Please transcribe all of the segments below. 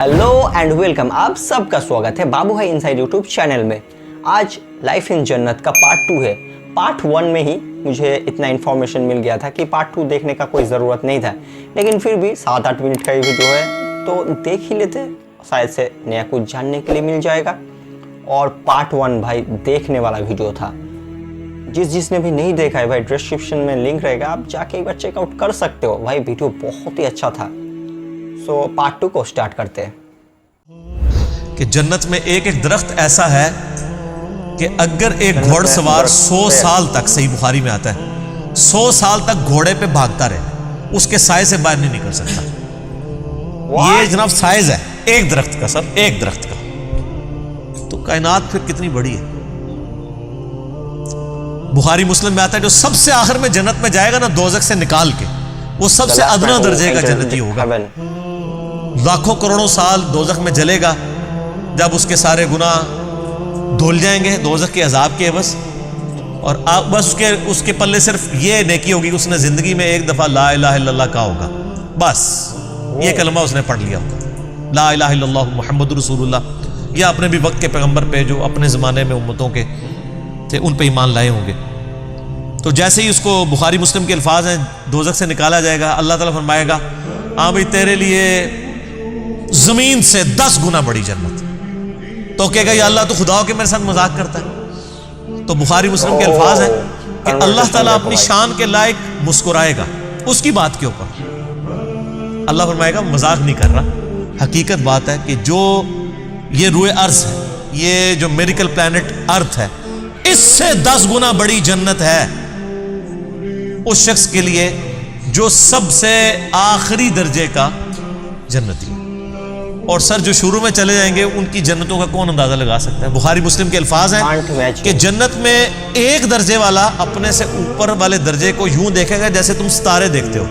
Hello and welcome, आप सबका स्वागत है बाबू है इनसाइड यूट्यूब चैनल में। आज लाइफ इन जन्नत का पार्ट 2 है। पार्ट 1 में ही मुझे इतना इन्फॉर्मेशन मिल गया था कि पार्ट 2 देखने का कोई ज़रूरत नहीं था, लेकिन फिर भी 7-8 मिनट का ये वीडियो है तो देख ही लेते, शायद से नया कुछ जानने के लिए मिल जाएगा। और पार्ट 1 भाई देखने वाला वीडियो था। जिसने भी नहीं देखा है भाई, डिस्क्रिप्शन में लिंक रहेगा, आप जाके एक बार चेकआउट कर सकते हो। भाई वीडियो बहुत ही अच्छा था। सो पार्ट 2 को स्टार्ट करते हैं। कि जन्नत में एक एक दरख्त ऐसा है कि अगर एक घोड़सवार 100 साल तक, सही बुखारी में आता है, 100 साल तक घोड़े पे भागता रहे, उसके साए से बाहर नहीं निकल सकता। ये जनाब साइज है एक दरख्त का, सर एक दरख्त का। तो कायनात फिर कितनी बड़ी है। बुखारी मुस्लिम में आता है जो सबसे आखिर में जन्नत में जाएगा ना, दोजख से निकाल के, वो सबसे अदना दर्जे का जन्नती होगा। लाखों करोड़ों साल दोजख में जलेगा, जब उसके सारे गुनाह धुल जाएंगे दोजख के अजाब के बस, और आप बस उसके पल्ले सिर्फ ये नेकी होगी, उसने जिंदगी में एक दफा ला इलाहा इल्लल्लाह कहा होगा, बस ये कलमा उसने पढ़ लिया होगा, ला इलाहा इल्लल्लाह मुहम्मदुर रसूलुल्लाह। या अपने भी वक्त के पैगंबर पे जो अपने ज़माने में उम्मतों के थे उन पे ईमान लाए होंगे। तो जैसे ही उसको, बुखारी मुस्लिम के अल्फाज हैं, दोजख से निकाला जाएगा, अल्लाह ताला फरमाएगा हाँ भाई तेरे लिए जमीन से 10 गुना बड़ी जन्नत। तो कहेगा या अल्लाह तो खुदा हो के मेरे साथ मजाक करता है। तो बुखारी मुस्लिम के अल्फाज हैं कि अल्लाह ताला अपनी शान के लायक मुस्कुराएगा उसकी बात के ऊपर। अल्लाह फरमाएगा मजाक नहीं कर रहा, हकीकत बात है कि जो ये रूए अर्ज है, ये जो मेरिकल प्लैनेट अर्थ है, इससे 10 गुना बड़ी जन्नत है उस शख्स के लिए जो सबसे आखिरी दर्जे का जन्नती है। और सर जो शुरू में चले जाएंगे उनकी जन्नतों का कौन अंदाजा लगा सकता है। बुखारी मुस्लिम के अल्फाज हैं कि जन्नत में एक दर्जे वाला अपने से ऊपर वाले दर्जे को यूं देखेगा जैसे तुम सितारे देखते हो,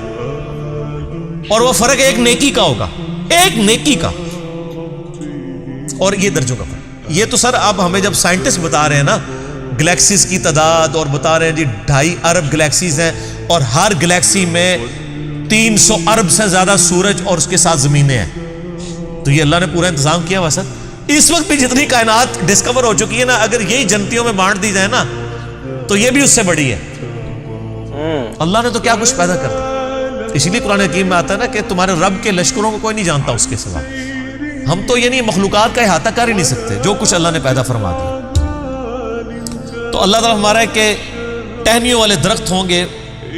और वो फर्क एक नेकी का होगा, एक नेकी का। और ये दर्जों का फर्क, ये तो सर अब हमें जब साइंटिस्ट बता रहे हैं ना गैलेक्सीज की तादाद, और बता रहे हैं जी 2.5 अरब गैलेक्सीज हैं, और हर गैलेक्सी में 300 अरब से ज्यादा सूरज और उसके साथ जमीनें हैं। तो ये अल्लाह ने पूरा इंतजाम किया हुआ सर। इस वक्त भी जितनी कायनात डिस्कवर हो चुकी है ना, अगर यही जन्नतियों में बांट दी जाए ना तो ये भी उससे बड़ी है। अल्लाह ने तो क्या कुछ पैदा कर दिया। इसीलिए कुरान हकीम में आता है ना कि तुम्हारे रब के लश्करों को कोई नहीं जानता उसके सिवा। हम तो ये नहीं मखलूकात का इहाता कर ही नहीं सकते जो कुछ अल्लाह ने पैदा फरमा दिया। तो अल्लाह ताला हमारा है कि टहनियों वाले दरख्त होंगे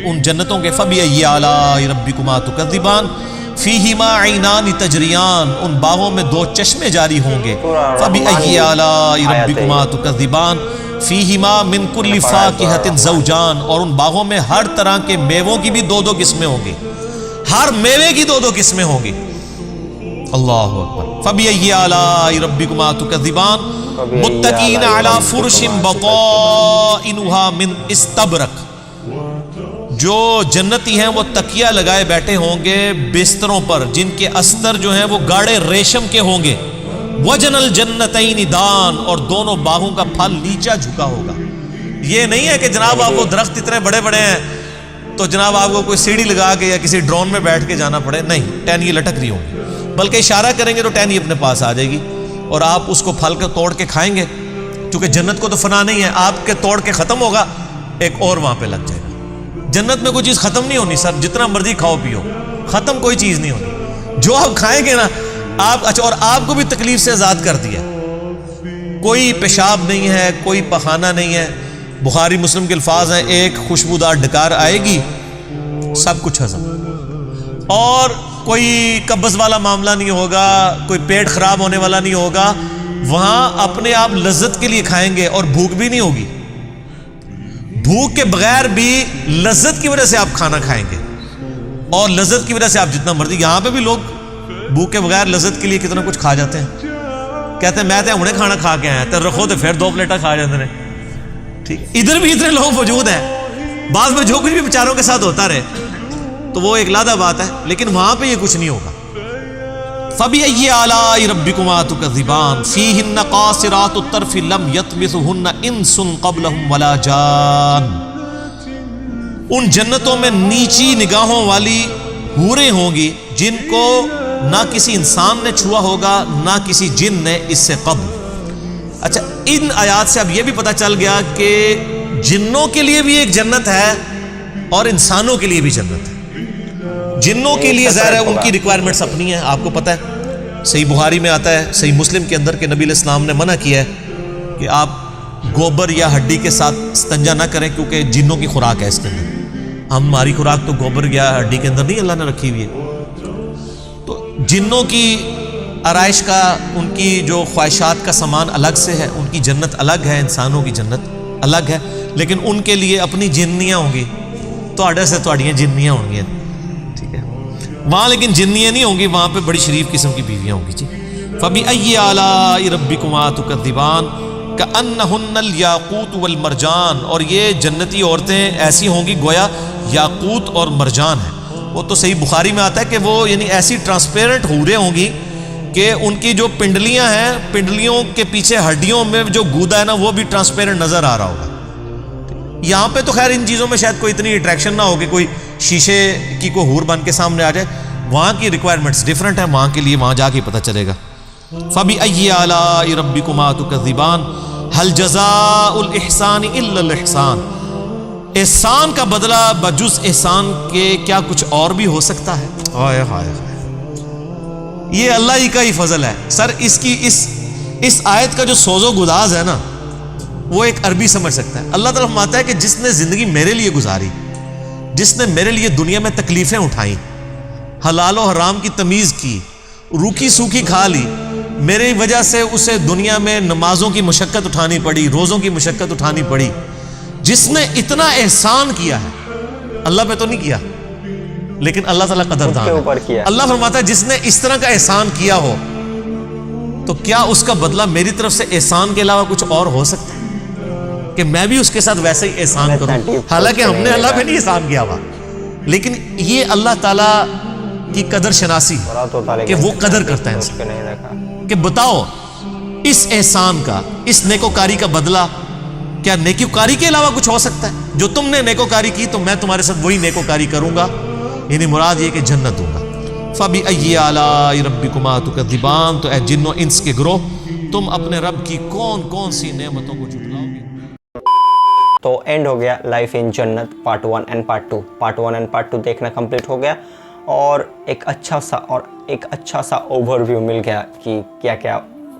उन जन्नतों के, फबिअय्यि आलाइ रब्बिकुमा तुकज़्ज़िबान फीहिमा ऐनान तजरियान, उन बागों में 2 चश्मे जारी होंगे। फबिअय्यि आलाइ रब्बिकुमा तुकज़्ज़िबान फीहिमा मिन कुल्लि फाकिहतिन ज़ौजान, और उन बागों में हर तरह के मेवों की भी 2-2 किस्में होंगी, हर मेवे की 2-2 किस्में होंगी। अल्लाहु अकबर। फबिअय्यि आलाइ रब्बिकुमा तुकज़्ज़िबान मुत्तकीन अला फुरशिन बताइनुहा मिन इस्तबरक, जो जन्नती हैं वो तकिया लगाए बैठे होंगे बिस्तरों पर जिनके अस्तर जो हैं वो गाढ़े रेशम के होंगे। वजनल जन्नतैनि दान, और दोनों बागों का फल नीचा झुका होगा। ये नहीं है कि जनाब आप वो दरख्त इतने बड़े बड़े हैं तो जनाब आपको कोई सीढ़ी लगा के या किसी ड्रोन में बैठ के जाना पड़े, नहीं, टहनी लटक रही होंगी, बल्कि इशारा करेंगे तो टहनी अपने पास आ जाएगी और आप उसको फल के तोड़ के खाएंगे। क्योंकि जन्नत को तो फना नहीं है, आपके तोड़ के खत्म होगा, एक और वहां पे लग जाएगा। जन्नत में कोई चीज खत्म नहीं होनी सर, जितना मर्जी खाओ पियो, खत्म कोई चीज नहीं होनी। जो आप खाएंगे ना आप, अच्छा, और आपको भी तकलीफ से आजाद कर दिया, कोई पेशाब नहीं है, कोई पखाना नहीं है। बुखारी मुस्लिम के अल्फाज हैं, एक खुशबूदार डकार आएगी, सब कुछ हजम, और कोई कब्ज वाला मामला नहीं होगा, कोई पेट खराब होने वाला नहीं होगा। वहां अपने आप लज्जत के लिए खाएंगे और भूख भी नहीं होगी। भूख के बगैर भी लज्जत की वजह से आप खाना खाएंगे, और लज्जत की वजह से आप जितना मर्जी। यहां पे भी लोग भूख के बगैर लज्जत के लिए कितना कुछ खा जाते हैं, कहते हैं मैं तो हमने खाना खा के आया, तो रखो तो फिर 2 प्लेटा खा जाते हैं। ठीक, इधर भी इतने लोग मौजूद हैं, बाद में जो कुछ भी बेचारों के साथ होता रहे तो वो एक लादा बात है, लेकिन वहां पे ये कुछ नहीं होगा। फबिअय्यि आलाइ रब्बिकुमा तुकज़्ज़िबान फीहिन्ना क़ासिरातुत तर्फ़ि लम यत्मिसुहुन्ना इंसुन क़ब्लहुम वला जान, उन जन्नतों में नीची निगाहों वाली हूरें होंगी जिनको نہ کسی انسان نے چھوا ہوگا نہ کسی جن نے اس سے قبل. اچھا ان آیات سے اب یہ بھی پتہ چل گیا کہ جنوں کے لیے بھی ایک جنت ہے اور انسانوں کے لیے بھی جنت ہے. جنوں کے لیے ظاہر ہے ان کی ریکوائرمنٹس اپنی ہیں, آپ کو پتہ ہے صحیح بخاری میں آتا ہے, صحیح مسلم کے اندر کہ نبی علیہ السلام نے منع کیا ہے کہ آپ گوبر یا ہڈی کے ساتھ استنجا نہ کریں کیونکہ جنوں کی خوراک ہے اس کے اندر. ہماری خوراک تو گوبر یا ہڈی کے اندر نہیں اللہ نے رکھی ہوئی ہے. تو جنوں کی آرائش کا, ان کی جو خواہشات کا سامان الگ سے ہے, ان کی جنت الگ ہے, انسانوں کی جنت الگ ہے, لیکن ان کے لیے اپنی جنیاں ہوں گی. تو آڈر سے تھوڑیاں جنیاں ہوں گی, ٹھیک ہے. وہاں لیکن جنیاں نہیں ہوں گی, وہاں پہ بڑی شریف قسم کی بیویاں ہوں گی. جی فَبِأَيِّ آلَاءِ رَبِّكُمَا تُكَذِّبَانِ كَأَنَّهُنَّ الْيَاقُوتُ وَالْمَرْجَانُ, اور یہ جنتی عورتیں ایسی ہوں گی گویا یاقوت اور مرجان ہیں. وہ تو صحیح بخاری میں آتا ہے کہ وہ یعنی ایسی ٹرانسپیرنٹ حوریں ہوں گی کہ ان کی جو پنڈلیاں ہیں, پنڈلیوں کے پیچھے ہڈیوں میں جو گودا ہے نا وہ بھی ٹرانسپیرنٹ نظر آ رہا ہوگا. یہاں پہ تو خیر ان چیزوں میں شاید کوئی اتنی اٹریکشن نہ ہوگی, کوئی شیشے کی کوئی حور بن کے سامنے آ جائے. وہاں کی ریکوائرمنٹس ڈیفرنٹ ہیں, وہاں کے لیے وہاں جا کے پتہ چلے گا. فَبِأَيِّ آلَاءِ رَبِّكُمَا تُكَذِّبَانِ هَلْ جَزَاءُ الْإِحْسَانِ إِلَّا الْإِحْسَانُ, احسان کا بدلہ بجز احسان کے کیا کچھ اور بھی ہو سکتا ہے؟ ہائے ہائے ہائے, یہ اللہ ہی کا ہی فضل ہے. سر اس کی اس آیت کا جو سوز و گداز ہے نا وہ ایک عربی سمجھ سکتا ہے. اللہ تعالیٰ فرماتا ہے کہ جس نے زندگی میرے لیے گزاری, جس نے میرے لیے دنیا میں تکلیفیں اٹھائیں, حلال و حرام کی تمیز کی, روکھی سوکھی کھا لی, میری وجہ سے اسے دنیا میں نمازوں کی مشقت اٹھانی پڑی, روزوں کی مشقت اٹھانی پڑی, جس نے اتنا احسان کیا ہے, اللہ پہ تو نہیں کیا لیکن اللہ تعالیٰ قدردان ہے. اللہ فرماتا ہے جس نے اس طرح کا احسان کیا ہو تو کیا اس کا بدلہ میری طرف سے احسان کے علاوہ کچھ اور ہو سکتا ہے کہ میں بھی اس کے ساتھ ویسے ہی احسان کروں؟ حالانکہ ہم نے اللہ پہ نہیں احسان کیا ہوا, لیکن یہ اللہ تعالیٰ کی قدر شناسی کہ وہ قدر کرتا ہے انسان. کہ بتاؤ اس احسان کا, اس نیکوکاری کا بدلہ کیا نیکوکاری کے علاوہ کچھ ہو سکتا ہے؟ جو تم نے نیکوکاری کی تو میں تمہارے ساتھ وہی نیکوکاری کروں گا, یعنی مراد یہ کہ جنت دوں گا. فَبِأَيِّ آلَاءِ رَبِّكُمَا تُكَذِّبَانِ, تو اے جنوں انس کے گروہ تم اپنے رب کی کون کون سی نعمتوں کو جھٹلاؤ گے. تو اینڈ ہو گیا لائف ان جنت part 1 and part 2. Part 1 and part 2 دیکھنا کمپلیٹ ہو گیا اور ایک اچھا سا اوور ویو مل گیا کہ کیا کیا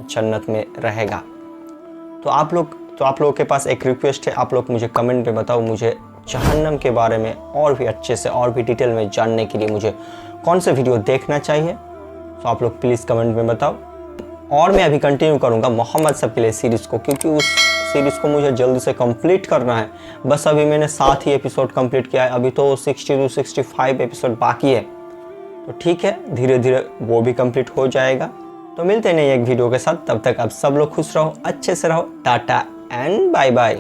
جنت میں رہے گا. تو آپ لوگوں کے پاس ایک ریکویسٹ ہے, آپ لوگ مجھے کمنٹ پہ بتاؤ مجھے جہنم کے بارے میں اور بھی اچھے سے اور بھی ڈیٹیل میں جاننے کے لیے مجھے کون سے ویڈیو دیکھنا چاہیے. تو آپ لوگ پلیز کمنٹ میں بتاؤ. اور میں ابھی کنٹینیو کروں گا محمد سب کے لیے سیریز کو, کیونکہ اس سیریز کو مجھے جلدی سے کمپلیٹ کرنا ہے. بس ابھی میں نے 7 ہی ایپیسوڈ کمپلیٹ کیا ہے, ابھی تو 60 to 65 ایپیسوڈ باقی ہے. تو ٹھیک ہے, دھیرے دھیرے وہ بھی کمپلیٹ ہو جائے گا. تو ملتے ہیں نئی ایک ویڈیو کے ساتھ, تب تک آپ سب لوگ خوش رہو, اچھے سے رہو. Tata and by by.